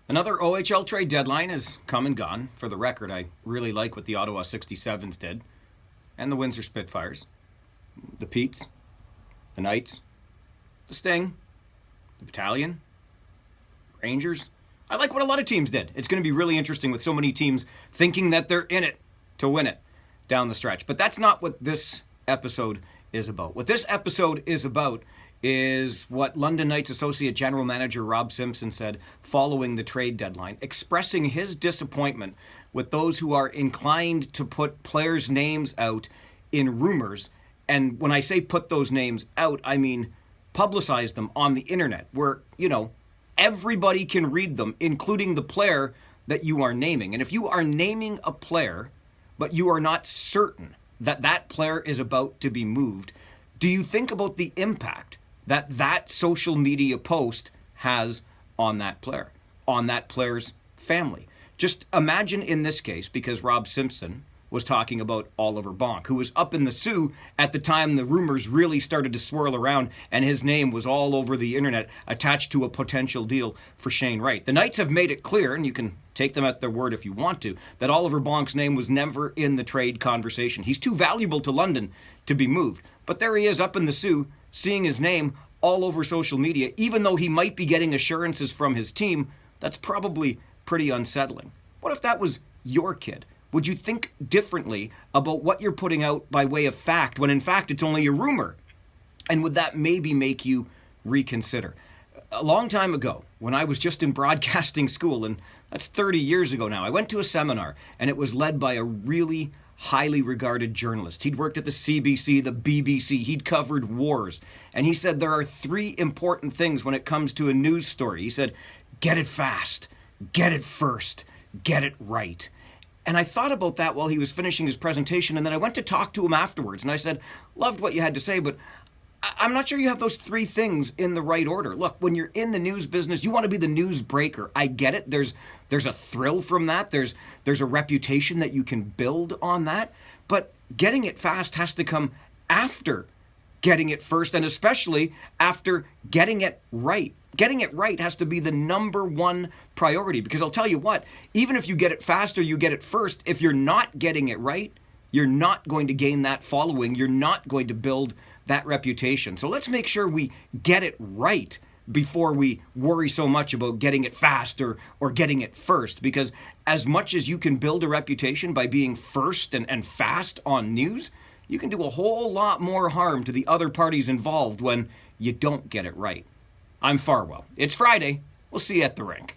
Another OHL trade deadline has come and gone. For the record, I really like what the Ottawa 67s did, and the Windsor Spitfires, the Petes, the Knights, the Sting, the Battalion, Rangers. I like what a lot of teams did. It's going to be really interesting with so many teams thinking that they're in it to win it down the stretch. But that's not what this episode is about. What this episode is about is what London Knights Associate General Manager Rob Simpson said following the trade deadline, expressing his disappointment with those who are inclined to put players' names out in rumors. And when I say put those names out, I mean publicize them on the internet where, everybody can read them, including the player that you are naming. And if you are naming a player, but you are not certain that that player is about to be moved, do you think about the impact that social media post has on that player, on that player's family? Just imagine in this case, because Rob Simpson was talking about Oliver Bonk, who was up in the Sioux at the time the rumors really started to swirl around and his name was all over the internet attached to a potential deal for Shane Wright. The Knights have made it clear, and you can take them at their word if you want to, that Oliver Bonk's name was never in the trade conversation. He's too valuable to London to be moved. But there he is up in the Sioux, seeing his name all over social media, even though he might be getting assurances from his team. That's probably pretty unsettling. What if that was your kid? Would you think differently about what you're putting out by way of fact when in fact it's only a rumor? And would that maybe make you reconsider? A long time ago, when I was just in broadcasting school, and that's 30 years ago now, I went to a seminar and it was led by a really highly regarded journalist. He'd worked at the CBC, the BBC, he'd covered wars. And he said there are three important things when it comes to a news story. He said, get it fast, get it first, get it right. And I thought about that while he was finishing his presentation, and then I went to talk to him afterwards, and I said, loved what you had to say, but I'm not sure you have those three things in the right order. Look, when you're in the news business, you want to be the news breaker. I get it. There's a thrill from that. There's a reputation that you can build on that. But getting it fast has to come after getting it first, and especially after getting it right. Getting it right has to be the number one priority, because I'll tell you what, even if you get it fast or you get it first, if you're not getting it right, you're not going to gain that following. You're not going to build that reputation. So let's make sure we get it right before we worry so much about getting it fast or getting it first, because as much as you can build a reputation by being first and fast on news, you can do a whole lot more harm to the other parties involved when you don't get it right. I'm Farwell. It's Friday. We'll see you at the rink.